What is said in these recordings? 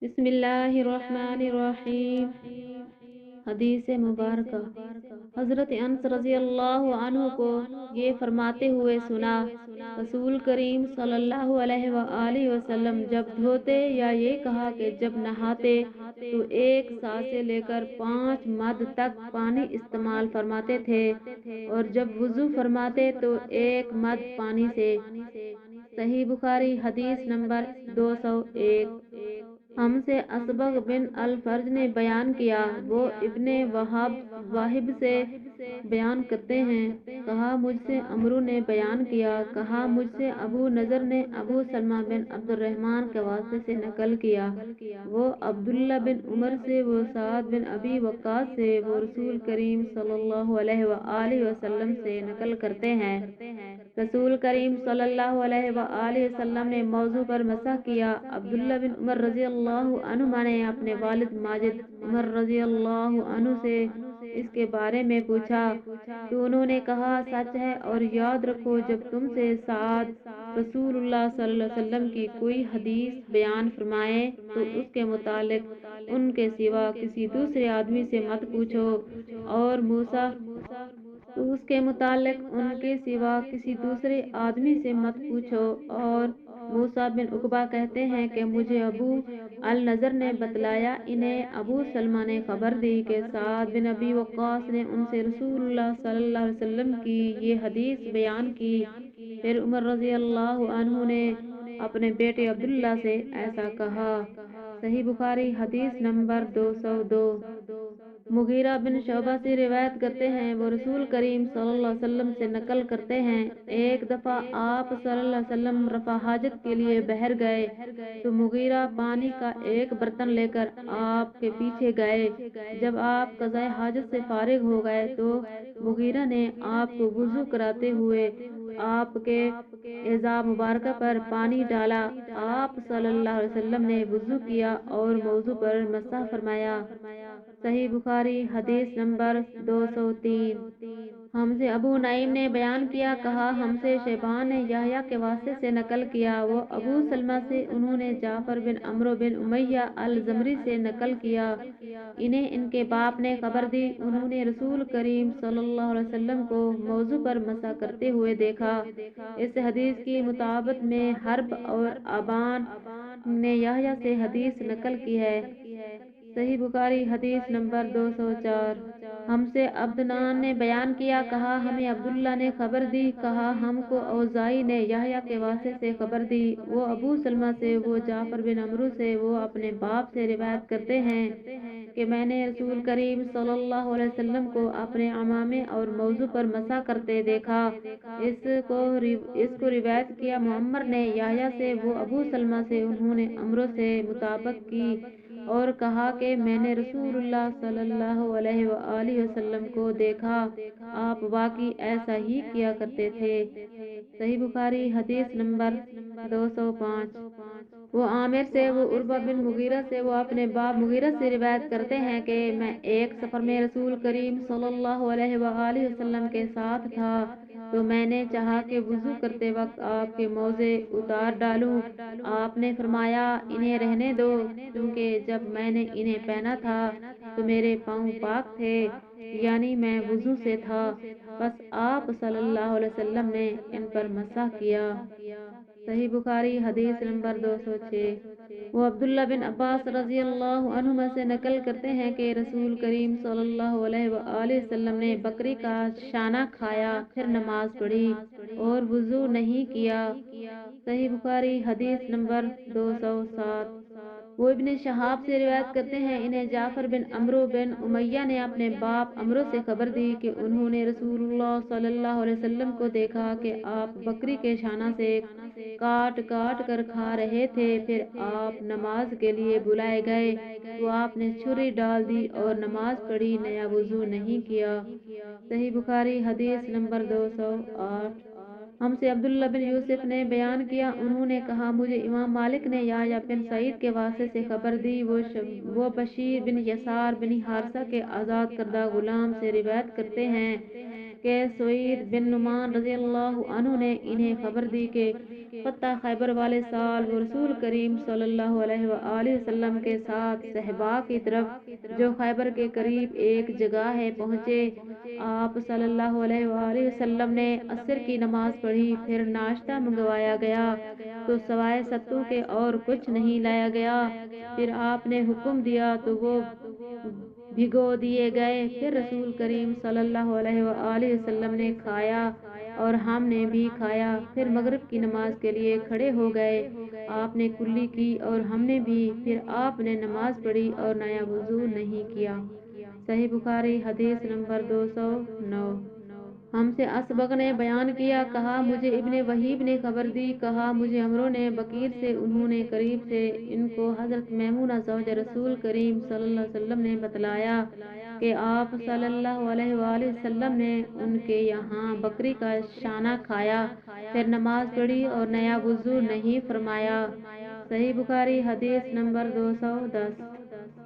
بسم اللہ الرحمن الرحیم۔ حدیث مبارکہ حضرت انس رضی اللہ عنہ کو یہ فرماتے ہوئے سنا، رسول کریم صلی اللہ علیہ وآلہ وسلم جب دھوتے یا یہ کہا کہ جب نہاتے تو ایک سا سے لے کر 5 مد تک پانی استعمال فرماتے تھے، اور جب وضو فرماتے تو 1 مد پانی سے۔ صحیح بخاری حدیث نمبر 201۔ ہم سے اسبغ بن الفرج نے بیان کیا، وہ ابن واہب سے بیان کرتے ہیں، کہا مجھ سے عمرو نے بیان کیا، کہا مجھ سے ابو نضر نے ابو سلمہ بن عبد الرحمن کے واسطے سے نقل کیا، وہ عبداللہ بن عمر سے، وہ سعد بن ابی وقاص سے، وہ رسول کریم صلی اللہ علیہ وآلہ وسلم سے نقل کرتے ہیں، رسول کریم صلی اللہ علیہ وآلہ وسلم نے موضوع پر مسح کیا۔ عبداللہ بن عمر رضی اللہ عنہما نے اپنے والد ماجد عمر رضی اللہ عنہ سے اس کے بارے میں پوچھا تو انہوں نے کہا سچ ہے، اور یاد رکھو جب تم سے سعد رسول اللہ صلی اللہ علیہ وسلم کی کوئی حدیث بیان فرمائے تو اس کے متعلق ان کے سوا کسی دوسرے آدمی سے مت پوچھو، اور موسیٰ تو اس کے متعلق ان کے سوا کسی دوسرے آدمی سے مت پوچھو۔ اور موسیٰ بن عقبہ کہتے ہیں کہ مجھے ابو النضر نے بتلایا، انہیں ابو سلمہ نے خبر دی کہ سعد بن ابی وقاص نے ان سے رسول اللہ صلی اللہ علیہ وسلم کی یہ حدیث بیان کی۔ پھر عمر رضی اللہ عنہ نے اپنے بیٹے عبداللہ سے ایسا کہا۔ صحیح بخاری حدیث نمبر 202۔ مغیرہ بن شعبہ سے روایت کرتے ہیں، وہ رسول کریم صلی اللہ علیہ وسلم سے نقل کرتے ہیں، ایک دفعہ آپ صلی اللہ علیہ وسلم رفع حاجت کے لیے باہر گئے تو مغیرہ پانی کا ایک برتن لے کر آپ کے پیچھے گئے۔ جب آپ قضائے حاجت سے فارغ ہو گئے تو مغیرہ نے آپ کو وضو کراتے ہوئے آپ کے اعضاء مبارکہ پر پانی ڈالا۔ آپ صلی اللہ علیہ وسلم نے وضو کیا اور موضوع پر مسح فرمایا۔ صحیح بخاری حدیث نمبر 203۔ ہم سے ابو نعیم نے بیان کیا، کہا ہم سے شیبان نے یحییٰ کے واسطے سے نقل کیا، وہ ابو سلمہ سے، انہوں نے جعفر بن عمرو بن امیہ الزمری سے نقل کیا، انہیں ان کے باپ نے خبر دی، انہوں نے رسول کریم صلی اللہ علیہ وسلم کو موضوع پر مسح کرتے ہوئے دیکھا۔ اس حدیث کی مطابقت میں حرب اور ابان نے یحییٰ سے حدیث نقل کی ہے۔ صحیح بخاری حدیث نمبر 204۔ ہم سے عبدنان نے بیان کیا، کہا ہمیں عبداللہ نے خبر دی، کہا ہم کو اوزاعی نے یحییٰ کے واسطے سے خبر دی، وہ ابو سلمہ سے، وہ جعفر بن عمرو سے، وہ اپنے باپ سے روایت کرتے ہیں کہ میں نے رسول کریم صلی اللہ علیہ وسلم کو اپنے عمامے اور موضوع پر مسح کرتے دیکھا۔ اس کو روایت کیا معمر نے یحییٰ سے، وہ ابو سلمہ سے، انہوں نے عمرو سے مطابقت کی اور کہا کہ میں نے رسول اللہ صلی اللہ علیہ وآلہ وسلم کو دیکھا، آپ واقعی ایسا ہی کیا کرتے تھے۔ صحیح بخاری حدیث نمبر 205۔ وہ عامر سے، وہ عروہ بن مغیرہ سے، وہ اپنے باپ مغیرہ سے روایت کرتے ہیں کہ میں ایک سفر میں رسول کریم صلی اللہ علیہ وآلہ وسلم کے ساتھ تھا تو میں نے چاہا کہ وضو کرتے وقت آپ کے موزے اتار ڈالوں، آپ نے فرمایا انہیں رہنے دو، کیونکہ جب میں نے انہیں پہنا تھا تو میرے پاؤں پاک تھے، یعنی میں وضو سے تھا، بس آپ صلی اللہ علیہ وسلم نے ان پر مسح کیا۔ صحیح بخاری حدیث نمبر 206۔ وہ عبداللہ بن عباس رضی اللہ عنہما سے نقل کرتے ہیں کہ رسول کریم صلی اللہ علیہ وآلہ وسلم نے بکری کا شانہ کھایا، پھر نماز پڑھی اور وضو نہیں کیا۔ صحیح بخاری حدیث نمبر 207۔ وہ ابن شہاب سے روایت کرتے ہیں، انہیں جعفر بن عمرو بن امیہ نے اپنے باپ عمرو سے خبر دی کہ انہوں نے رسول اللہ صلی اللہ علیہ وسلم کو دیکھا کہ آپ بکری کے شانہ سے کاٹ کاٹ کر کھا رہے تھے، پھر آپ نماز کے لیے بلائے گئے تو آپ نے چھری ڈال دی اور نماز پڑھی، نیا وضو نہیں کیا۔ صحیح بخاری حدیث نمبر 208۔ ہم سے عبداللہ بن یوسف نے بیان کیا، انہوں نے کہا مجھے امام مالک نے یحییٰ بن سعید کے واسطے سے خبر دی، وہ بشیر بن یسار بن حارثہ کے آزاد کردہ غلام سے روایت کرتے ہیں کہ سعید بن نعمان رضی اللہ عنہ نے انہیں خبر دی کہ فتح خیبر والے سال وہ رسول کریم صلی اللہ علیہ وآلہ وسلم کے ساتھ صحابہ کی طرف جو خیبر کے قریب ایک جگہ ہے پہنچے۔ آپ صلی اللہ علیہ وآلہ وسلم نے عصر کی نماز پڑھی، پھر ناشتہ منگوایا گیا تو سوائے ستو کے اور کچھ نہیں لایا گیا۔ پھر آپ نے حکم دیا تو وہ بھگو دیے گئے۔ پھر رسول کریم صلی اللہ علیہ وآلہ وسلم نے کھایا اور ہم نے بھی کھایا، پھر مغرب کی نماز کے لیے کھڑے ہو گئے۔ آپ نے کلی کی اور ہم نے بھی، پھر آپ نے نماز پڑھی اور نیا وضو نہیں کیا۔ صحیح بخاری حدیث نمبر 209۔ ہم سے اسبغ نے بیان کیا، کہا مجھے ابن وہیب نے خبر دی، کہا مجھے عمرو نے بکیر سے، انہوں نے قریب سے ان کو حضرت میمونہ زوج رسول کریم صلی اللہ علیہ وسلم نے بتلایا کہ آپ صلی اللہ علیہ وآلہ وسلم نے ان کے یہاں بکری کا شانہ کھایا، پھر نماز پڑھی اور نیا وضو نہیں فرمایا۔ صحیح بخاری حدیث نمبر 210۔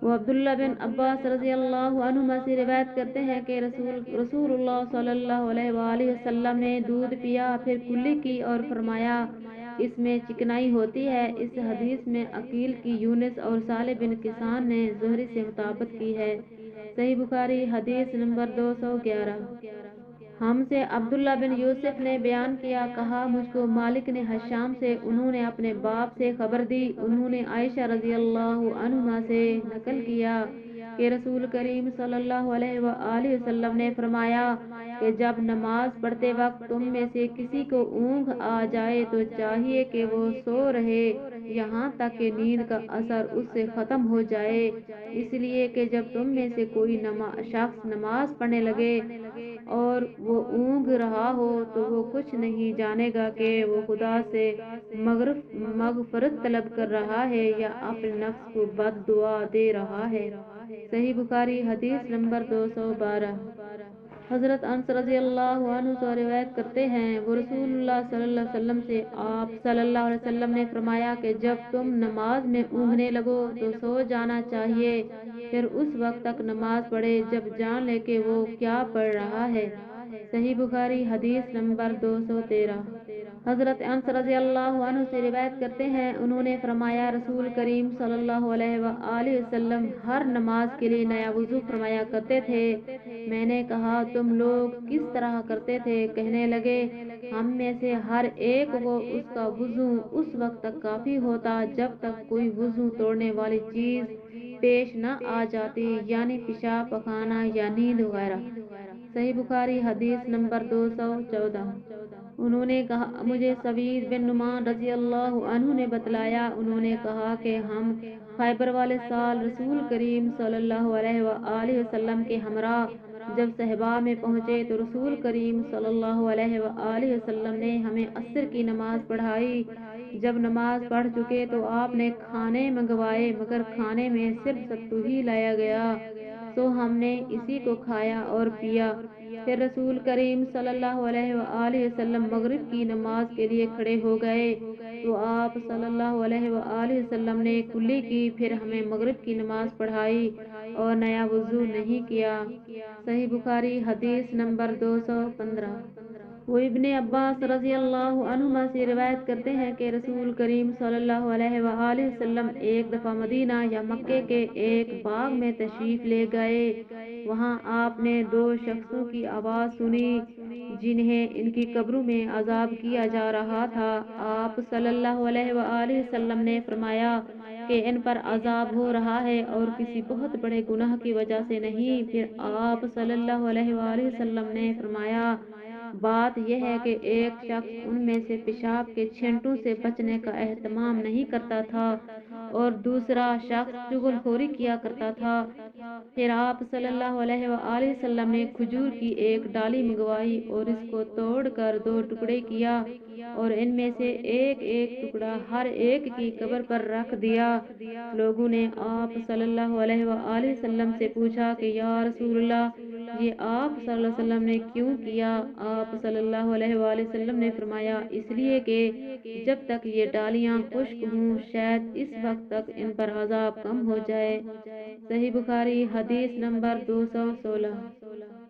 وہ عبداللہ بن عباس رضی اللہ عنہما سے روایت کرتے ہیں کہ رسول اللہ صلی اللہ علیہ وآلہ وسلم نے دودھ پیا، پھر کلی کی اور فرمایا اس میں چکنائی ہوتی ہے۔ اس حدیث میں عقیل کی یونس اور صالح بن کیسان نے زہری سے مطابقت کی ہے۔ صحیح بخاری حدیث نمبر 211۔ ہم سے عبداللہ بن یوسف نے بیان کیا، کہا مجھ کو مالک نے حشام سے، انہوں نے اپنے باپ سے خبر دی، انہوں نے عائشہ رضی اللہ عنہا سے نقل کیا کہ رسول کریم صلی اللہ علیہ وآلہ وسلم نے فرمایا کہ جب نماز پڑھتے وقت تم میں سے کسی کو اونگ آ جائے تو چاہیے کہ وہ سو رہے یہاں تک کہ نیند کا اثر اس سے ختم ہو جائے، اس لیے کہ جب تم میں سے کوئی شخص نماز پڑھنے لگے اور وہ اونگ رہا ہو تو وہ کچھ نہیں جانے گا کہ وہ خدا سے مغفرت طلب کر رہا ہے یا اپنے نفس کو بد دعا دے رہا ہے۔ صحیح بخاری حدیث نمبر 212۔ حضرت انس رضی اللہ عنہ سے روایت کرتے ہیں، وہ رسول اللہ صلی اللہ علیہ وسلم سے، آپ صلی اللہ علیہ وسلم نے فرمایا کہ جب تم نماز میں اونگنے لگو تو سو جانا چاہیے، پھر اس وقت تک نماز پڑھے جب جان لے کہ وہ کیا پڑھ رہا ہے۔ صحیح بخاری حدیث نمبر 213۔ حضرت انس رضی اللہ عنہ سے روایت کرتے ہیں، انہوں نے فرمایا رسول کریم صلی اللہ علیہ وآلہ وسلم ہر نماز کے لیے نیا وضو فرمایا کرتے تھے۔ میں نے کہا تم لوگ کس طرح کرتے تھے؟ کہنے لگے ہم میں سے ہر ایک کو اس کا وضو اس وقت تک کافی ہوتا جب تک کوئی وضو توڑنے والی چیز پیش نہ آ جاتی، یعنی پیشاب، پخانہ یا نیند وغیرہ۔ صحیح بخاری حدیث نمبر 214۔ انہوں نے کہا مجھے سعید بن نعمان رضی اللہ عنہ نے بتلایا، انہوں نے کہا کہ ہم خیبر والے سال رسول کریم صلی اللہ علیہ وآلہ وسلم کے ہمراہ جب صحابہ میں پہنچے تو رسول کریم صلی اللہ علیہ وآلہ وسلم نے ہمیں عصر کی نماز پڑھائی۔ جب نماز پڑھ چکے تو آپ نے کھانے منگوائے، مگر کھانے میں صرف ستو ہی لایا گیا، تو ہم نے اسی کو کھایا اور پیا۔ پھر رسول کریم صلی اللہ علیہ وآلہ وسلم مغرب کی نماز کے لیے کھڑے ہو گئے تو آپ صلی اللہ علیہ وآلہ وسلم نے کلی کی، پھر ہمیں مغرب کی نماز پڑھائی اور نیا وضو نہیں کیا۔ صحیح بخاری حدیث نمبر 215۔ وہ ابن عباس رضی اللہ عنہما سے روایت کرتے ہیں کہ رسول کریم صلی اللہ علیہ وآلہ وسلم ایک دفعہ مدینہ یا مکے کے ایک باغ میں تشریف لے گئے، وہاں آپ نے دو شخصوں کی آواز سنی جنہیں ان کی قبروں میں عذاب کیا جا رہا تھا۔ آپ صلی اللہ علیہ وآلہ وسلم نے فرمایا کہ ان پر عذاب ہو رہا ہے اور کسی بہت بڑے گناہ کی وجہ سے نہیں۔ پھر آپ صلی اللہ علیہ وآلہ وسلم نے فرمایا بات یہ ہے کہ ایک شخص ان میں سے پیشاب کے چھینٹوں سے بچنے کا اہتمام نہیں کرتا تھا اور دوسرا شخص چغل خوری کیا کرتا تھا۔ پھر آپ صلی اللہ علیہ وآلہ وسلم نے کھجور کی ایک ڈالی منگوائی اور اس کو توڑ کر دو ٹکڑے کیا اور ان میں سے ایک ایک ٹکڑا ہر ایک کی قبر پر رکھ دیا۔ لوگوں نے آپ صلی اللہ علیہ وآلہ وسلم سے پوچھا کہ یا رسول اللہ، یہ آپ صلی اللہ علیہ وسلم نے کیوں کیا؟ آپ صلی اللہ علیہ وآلہ وسلم نے فرمایا اس لیے کہ جب تک یہ ڈالیاں خشک ہوں شاید اس وقت تک ان پر عذاب کم ہو جائے۔ صحیح بخاری حدیث نمبر 216۔